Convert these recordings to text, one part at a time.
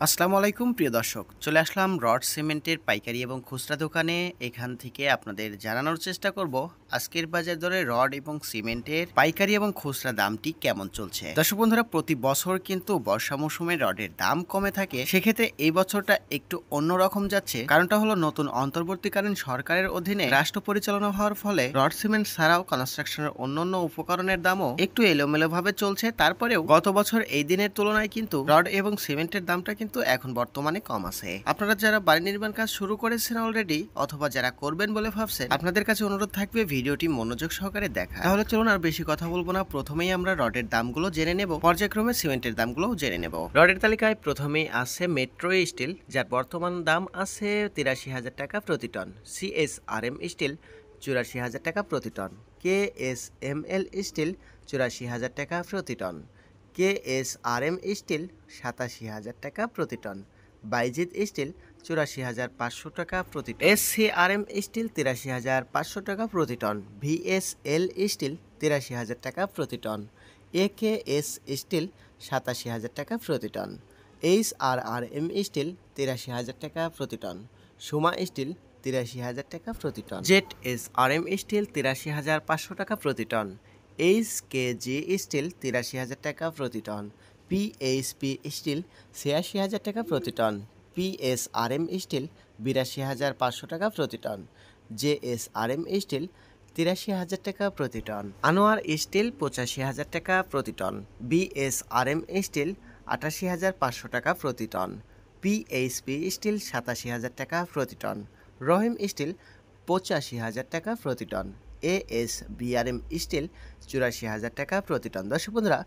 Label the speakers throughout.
Speaker 1: আসসালামু আলাইকুম প্রিয় দর্শক, চলে আসলাম রড সিমেন্টের পাইকারি এবং খুচরা দোকানে। এখান থেকে আপনাদের জানানোর চেষ্টা করব আজকের বাজার দরে রড এবং সিমেন্টের পাইকারি এবং খুচরা দামটি কেমন চলছে। দর্শক বন্ধুরা, প্রতি বছর কিন্তু বর্ষা মৌসুমে রডের দাম কমে থাকে, সেক্ষেত্রে এই বছরটা একটু অন্যরকম যাচ্ছে। কারণটা হলো নতুন অন্তর্বর্তীকালীন সরকারের অধীনে রাষ্ট্র পরিচালনা হওয়ার ফলে রড সিমেন্ট ছাড়াও কনস্ট্রাকশনের অন্যান্য উপকরণের দামও একটু এলোমেলো ভাবে চলছে। তারপরেও গত বছর এই দিনের তুলনায় কিন্তু রড এবং সিমেন্টের দামটা কিন্তু এখন বর্তমানে কম আছে। আপনারা যারা বাড়ি নির্মাণ কাজ শুরু করেছেন অলরেডি, অথবা যারা করবেন বলে ভাবছেন, আপনাদের কাছে অনুরোধ থাকবে ভিডিওটি মনোযোগ সহকারে দেখা। তাহলে চলুন আর বেশি কথা বলবো না, প্রথমেই আমরা রডের দামগুলো জেনে নেব, পর্যায়ক্রমে সিমেন্টের দামগুলো জেনে নেব। রডের তালিকায় প্রথমেই আছে মেট্রো স্টিল, যার বর্তমান দাম আছে ৮৩,০০০ টাকা প্রতি টন। CSRM স্টিল ৮৪,০০০ টাকা প্রতি টন। KSML স্টিল ৮৪,০০০ টাকা প্রতি টন। KSRM স্টিল ৮৭,০০০ টাকা প্রতি টন। বাইজিৎ স্টিল ৮৪,৫০০ টাকা প্রতি টন। SCRM স্টিল ৮৩,৫০০ টাকা প্রতি টন। VSL স্টিল ৮৩,০০০ টাকা প্রতি টন। AKS স্টিল ৮৭,০০০ টাকা প্রতি টন। HRRM স্টিল ৮৩,০০০ টাকা প্রতি টন। সুমা স্টিল ৮৩,০০০ টাকা প্রতি টন। ZSRM স্টিল ৮৩,৫০০ টাকা প্রতি টন। HKG স্টিল ৮৩,০০০ টাকা প্রতি টন। PHP স্টিল ৮৬,০০০ টাকা প্রতি টন। PSRM স্টিল ৮২,৫০০ টাকা প্রতি টন। JSRM স্টিল ৮৩,০০০ টাকা প্রতি টন। আনোয়ার স্টিল ৮৫,০০০ টাকা প্রতি টন। BSRM স্টিল ৮৮,৫০০ টাকা প্রতি টন। PHP স্টিল ৮৭,০০০ টাকা প্রতি টন। রহিম স্টিল ৮৫,০০০ টাকা প্রতি টন। ASBRM স্টিল ৮৪,০০০ টাকা প্রতি টন। দর্শক বন্ধুরা,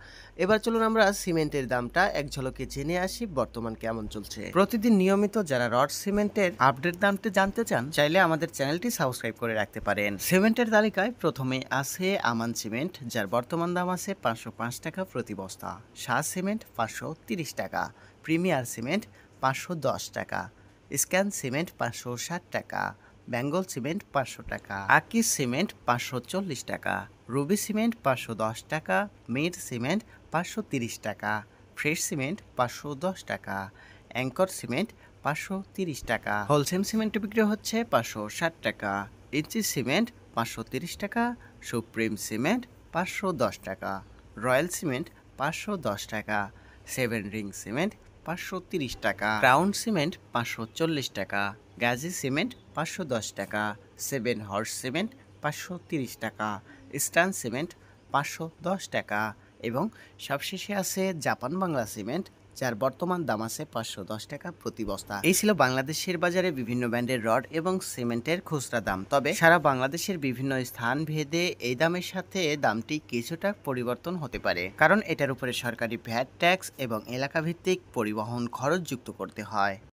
Speaker 1: এবার চলুন আমরা সিমেন্টের দামটা এক ঝলকে জেনে আসি বর্তমান কেমন চলছে। প্রতিদিন নিয়মিত যারা রড সিমেন্টের আপডেট দামটি জানতে চান, চাইলে আমাদের চ্যানেলটি সাবস্ক্রাইব করে রাখতে পারেন। সিমেন্টের তালিকায় প্রথমে আছে আমান সিমেন্ট, যার বর্তমান দাম আছে ৫০৫ টাকা প্রতি বস্তা। শাহ সিমেন্ট ৫৩০ টাকা। প্রিমিয়ার সিমেন্ট ৫১০ টাকা। স্ক্যান সিমেন্ট ৫৬০ টাকা। বেঙ্গল সিমেন্ট ৫০০ টাকা। আকিস সিমেন্ট ৫৪০ টাকা। রুবি সিমেন্ট ৫১০ টাকা। মিড সিমেন্ট ৫৩০ টাকা। ফ্রেশ সিমেন্ট ৫১০ টাকা। অ্যাঙ্কর সিমেন্ট ৫৩০ টাকা। হোলসেম সিমেন্ট বিক্রি হচ্ছে ৫৬০ টাকা। ইঞ্চি সিমেন্ট ৫৩০ টাকা। সুপ্রিম সিমেন্ট ৫১০ টাকা। রয়্যাল সিমেন্ট ৫১০ টাকা। 7 রিং সিমেন্ট ৫৩০ টাকা। ক্রাউন সিমেন্ট ৫৪০ টাকা। গাজী সিমেন্ট ৫১০ টাকা। 7 হর্স সিমেন্ট ৫৩০ টাকা। স্টান সিমেন্ট ৫১০ টাকা। এবং সবশেষে আছে জাপান বাংলা সিমেন্ট, যার বর্তমান দাম আছে ৫১০ টাকা প্রতি বস্তা। এই ছিল বাংলাদেশের বাজারে বিভিন্ন ব্র্যান্ডের রড এবং সিমেন্টের খুচরা দাম। তবে সারা বাংলাদেশের বিভিন্ন স্থান ভেদে এই দামের সাথে দামটি কিছুটা পরিবর্তন হতে পারে, কারণ এটার উপরে সরকারি ভ্যাট ট্যাক্স এবং এলাকা ভিত্তিক পরিবহন খরচ যুক্ত করতে হয়।